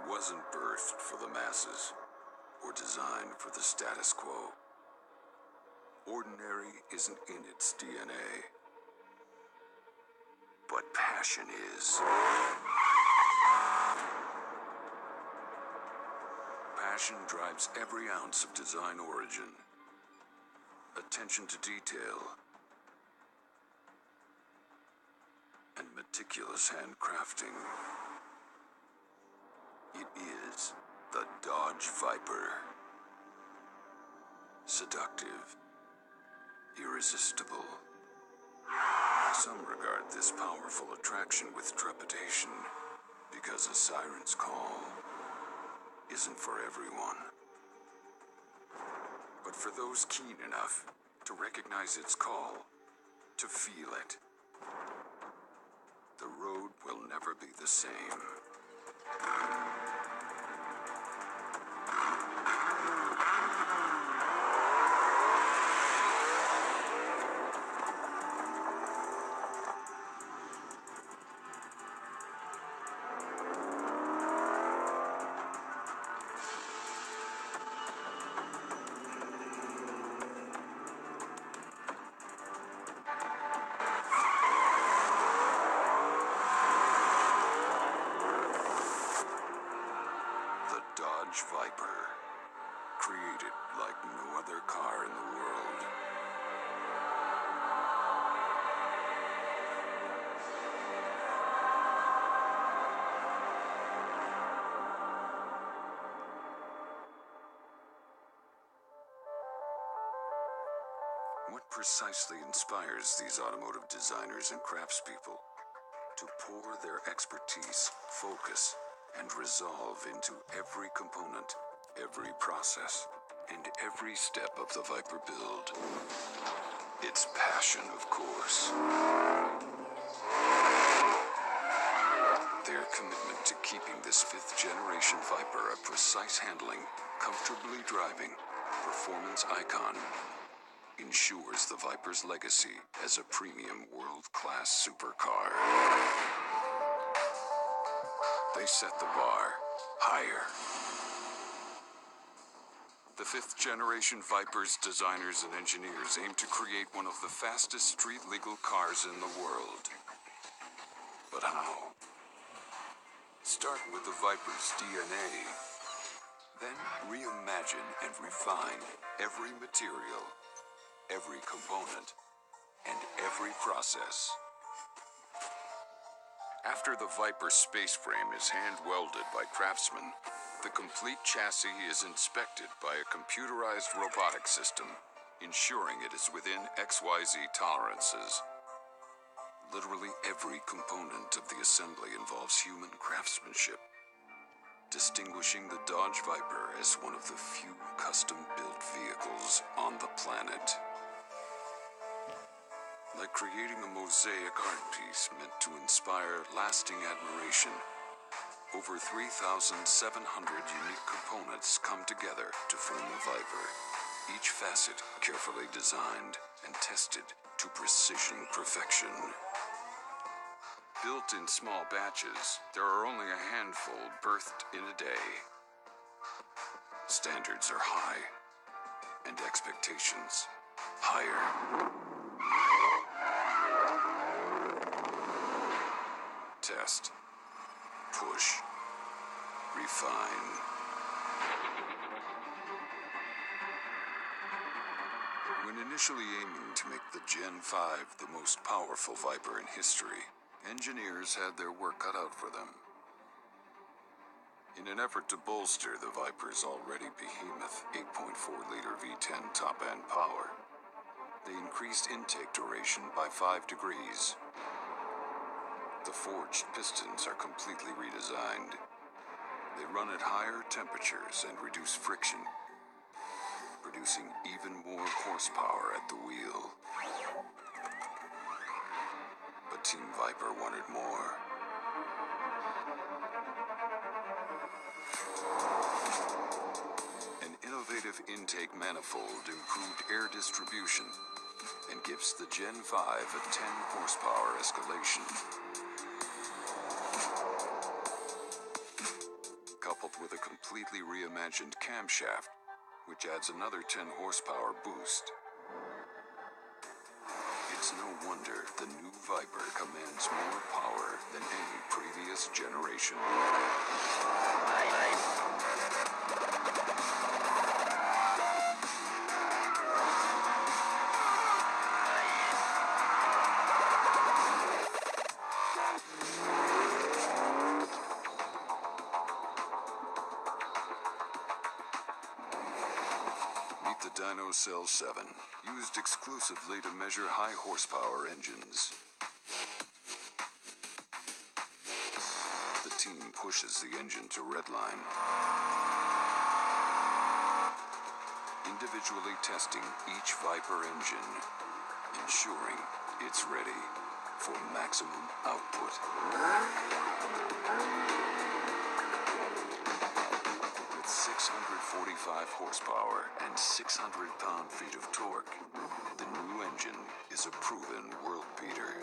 wasn't birthed for the masses or designed for the status quo. Ordinary isn't in its DNA, but passion is. Passion drives every ounce of design origin, attention to detail, and meticulous handcrafting. It is the Dodge Viper. Seductive, irresistible. Some regard this powerful attraction with trepidation because a siren's call isn't for everyone. But for those keen enough to recognize its call, to feel it, the road will never be the same. Dodge Viper, created like no other car in the world. What precisely inspires these automotive designers and craftspeople to pour their expertise, focus, and resolve into every component, every process, and every step of the Viper build? It's passion, of course. Their commitment to keeping this fifth-generation Viper a precise handling, comfortably driving, performance icon ensures the Viper's legacy as a premium world-class supercar. They set the bar higher. The fifth-generation Viper's designers and engineers aim to create one of the fastest street-legal cars in the world. But how? Start with the Viper's DNA. Then reimagine and refine every material, every component, and every process. After the Viper space frame is hand-welded by craftsmen, the complete chassis is inspected by a computerized robotic system, ensuring it is within XYZ tolerances. Literally every component of the assembly involves human craftsmanship, distinguishing the Dodge Viper as one of the few custom-built vehicles on the planet. Like creating a mosaic art piece meant to inspire lasting admiration, over 3,700 unique components come together to form the Viper, each facet carefully designed and tested to precision perfection. Built in small batches, there are only a handful birthed in a day. Standards are high, and expectations higher. Test, push, refine. When initially aiming to make the Gen 5 the most powerful Viper in history, engineers had their work cut out for them. In an effort to bolster the Viper's already behemoth 8.4-liter V10 top-end power, they increased intake duration by 5 degrees. The forged pistons are completely redesigned. They run at higher temperatures and reduce friction, producing even more horsepower at the wheel. But Team Viper wanted more. An innovative intake manifold improved air distribution and gives the Gen 5 a 10-horsepower escalation. with a completely reimagined camshaft, which adds another 10 horsepower boost. It's no wonder the new Viper commands more power than any previous generation. Meet the DynoCell 7, used exclusively to measure high horsepower engines. The team pushes the engine to redline, individually testing each Viper engine, ensuring it's ready for maximum output. With 645 horsepower and 600 pound-feet of torque, the new engine is a proven world beater.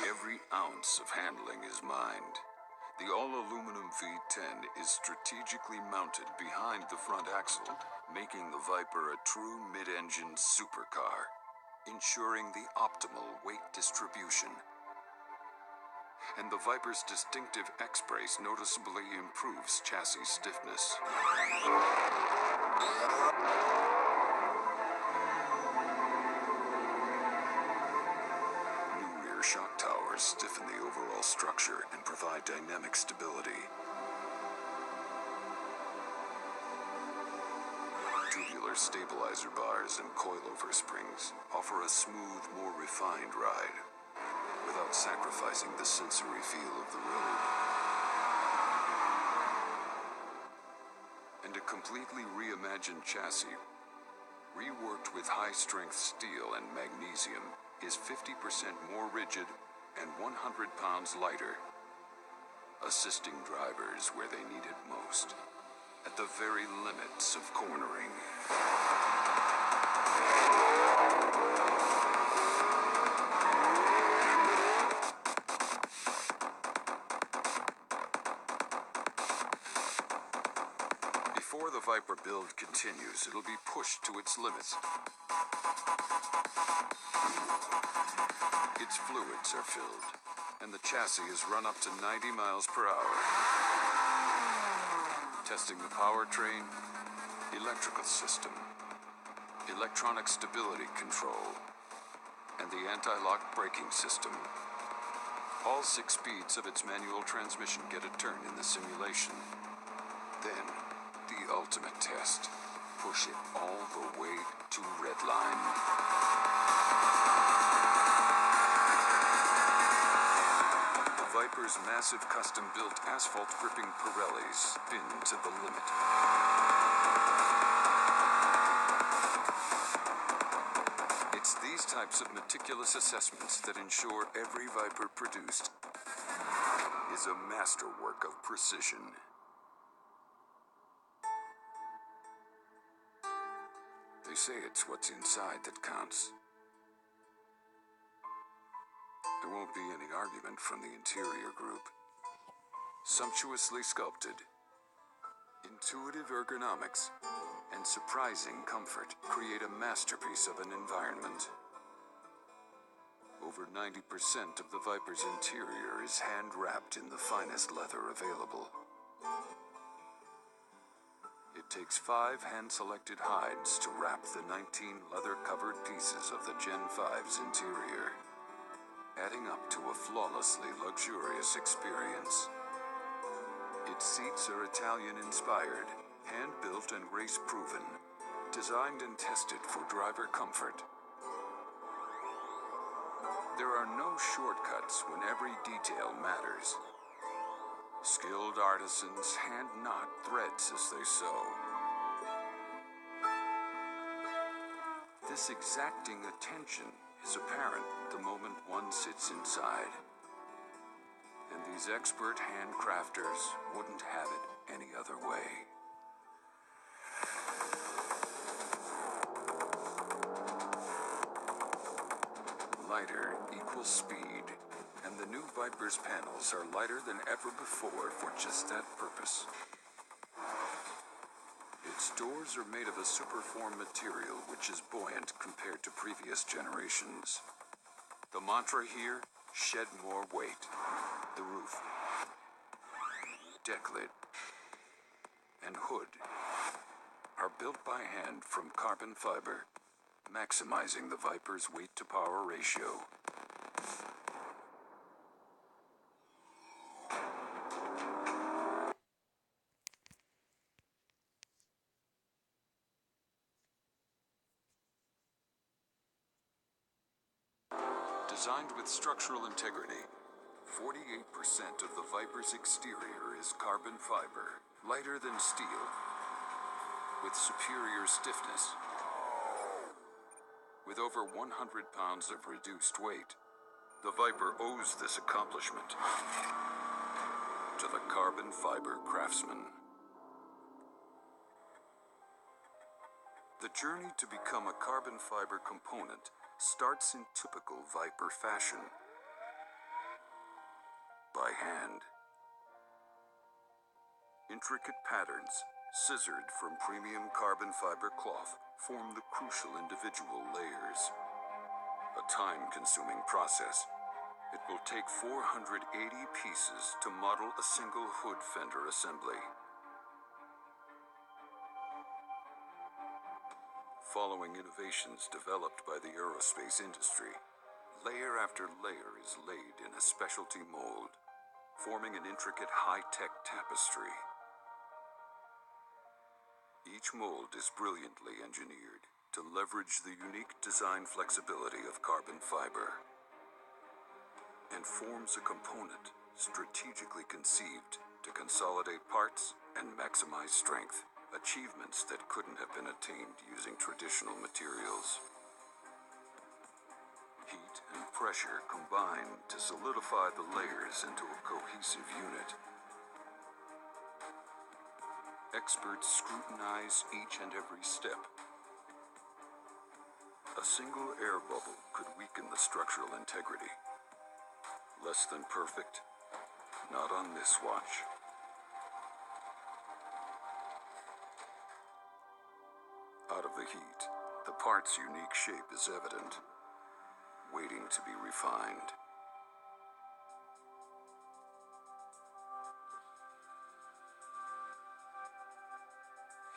Every ounce of handling is mined. The all-aluminum V10 is strategically mounted behind the front axle, making the Viper a true mid-engine supercar, ensuring the optimal weight distribution. And the Viper's distinctive X-brace noticeably improves chassis stiffness. Shock towers stiffen the overall structure and provide dynamic stability. Tubular stabilizer bars and coilover springs offer a smooth, more refined ride, without sacrificing the sensory feel of the road. And a completely reimagined chassis, reworked with high-strength steel and magnesium, is 50% more rigid and 100 pounds lighter, assisting drivers where they need it most, at the very limits of cornering. Before the Viper build continues, it'll be pushed to its limits. Its fluids are filled, and the chassis is run up to 90 miles per hour. Testing the powertrain, electrical system, electronic stability control, and the anti-lock braking system. All 6 speeds of its manual transmission get a turn in the simulation. Then, the ultimate test. Push it all the way to redline. Viper's massive custom-built asphalt-gripping Pirellis spin to the limit. It's these types of meticulous assessments that ensure every Viper produced is a masterwork of precision. They say it's what's inside that counts. There won't be any argument from the interior group. Sumptuously sculpted, intuitive ergonomics, and surprising comfort create a masterpiece of an environment. Over 90% of the Viper's interior is hand-wrapped in the finest leather available. It takes 5 hand-selected hides to wrap the 19 leather-covered pieces of the Gen 5's interior, adding up to a flawlessly luxurious experience. Its seats are Italian-inspired, hand-built and race-proven, designed and tested for driver comfort. There are no shortcuts when every detail matters. Skilled artisans hand-knot threads as they sew. This exacting attention is apparent the moment one sits inside. And these expert handcrafters wouldn't have it any other way. Lighter equals speed, and the new Viper's panels are lighter than ever before for just that purpose. Its doors are made of a superform material which is buoyant compared to previous generations. The mantra here, shed more weight. The roof, deck lid, and hood are built by hand from carbon fiber, maximizing the Viper's weight-to-power ratio. Designed with structural integrity, 48% of the Viper's exterior is carbon fiber, lighter than steel, with superior stiffness. With over 100 pounds of reduced weight, the Viper owes this accomplishment to the carbon fiber craftsman. The journey to become a carbon fiber component starts in typical Viper fashion. By hand. Intricate patterns, scissored from premium carbon fiber cloth, form the crucial individual layers. A time-consuming process. It will take 480 pieces to model a single hood fender assembly. Following innovations developed by the aerospace industry, layer after layer is laid in a specialty mold, forming an intricate high-tech tapestry. Each mold is brilliantly engineered to leverage the unique design flexibility of carbon fiber and forms a component strategically conceived to consolidate parts and maximize strength, achievements that couldn't have been attained using traditional materials. Heat and pressure combine to solidify the layers into a cohesive unit. Experts scrutinize each and every step. A single air bubble could weaken the structural integrity. Less than perfect? Not on this watch. Out of the heat, the part's unique shape is evident, waiting to be refined.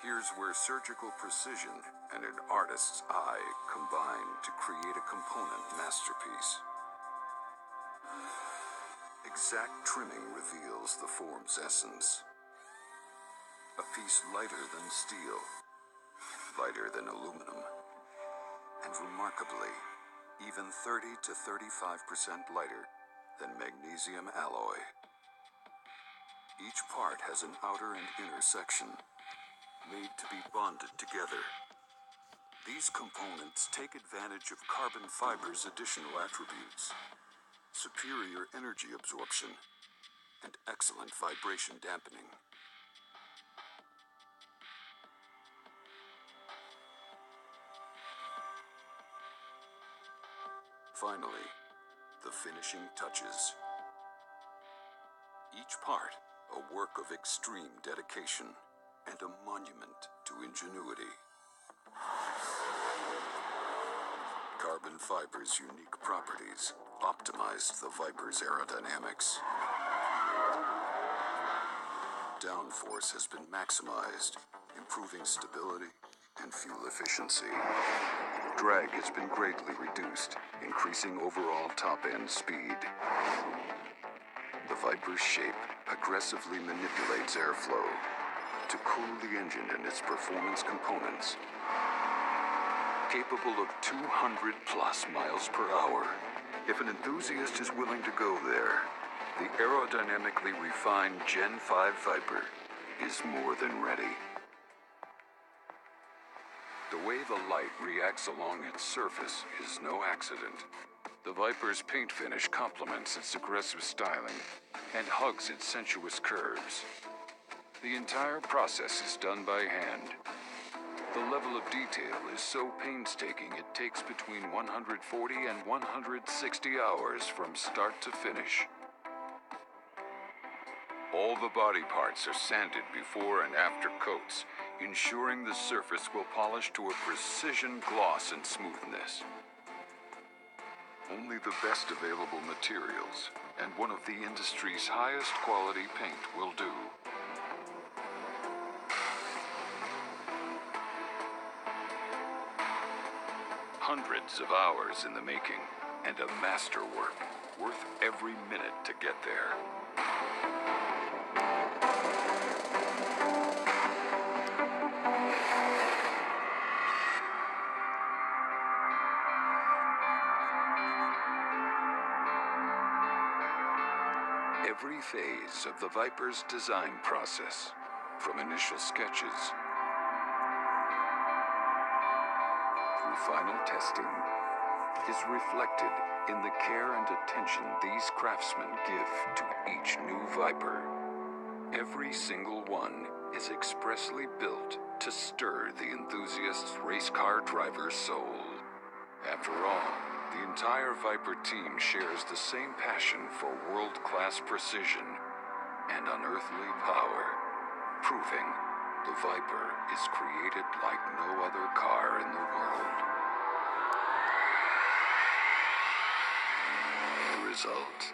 Here's where surgical precision and an artist's eye combine to create a component masterpiece. Exact trimming reveals the form's essence. A piece lighter than steel, lighter than aluminum, and remarkably, even 30 to 35% lighter than magnesium alloy. Each part has an outer and inner section, made to be bonded together. These components take advantage of carbon fiber's additional attributes: superior energy absorption and excellent vibration dampening. Finally, the finishing touches. Each part, a work of extreme dedication and a monument to ingenuity. Carbon fiber's unique properties optimized the Viper's aerodynamics. Downforce has been maximized, improving stability and fuel efficiency. Drag has been greatly reduced, increasing overall top-end speed. The Viper's shape aggressively manipulates airflow to cool the engine and its performance components. Capable of 200 plus miles per hour. If an enthusiast is willing to go there, the aerodynamically refined Gen 5 Viper is more than ready. The way the light reacts along its surface is no accident. The Viper's paint finish complements its aggressive styling and hugs its sensuous curves. The entire process is done by hand. The level of detail is so painstaking it takes between 140 and 160 hours from start to finish. All the body parts are sanded before and after coats, ensuring the surface will polish to a precision gloss and smoothness. Only the best available materials and one of the industry's highest quality paint will do. Hundreds of hours in the making, and a masterwork worth every minute to get there. Every phase of the Viper's design process, from initial sketches through final testing, is reflected in the care and attention these craftsmen give to each new Viper. Every single one is expressly built to stir the enthusiast's race car driver's soul. After all, the entire Viper team shares the same passion for world-class precision and unearthly power, proving the Viper is created like no other car in the world. The result?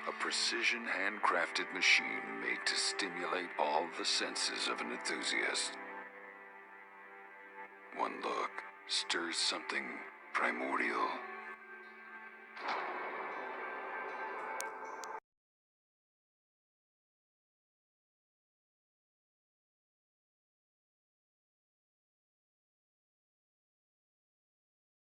A precision handcrafted machine made to stimulate all the senses of an enthusiast. One look stirs something primordial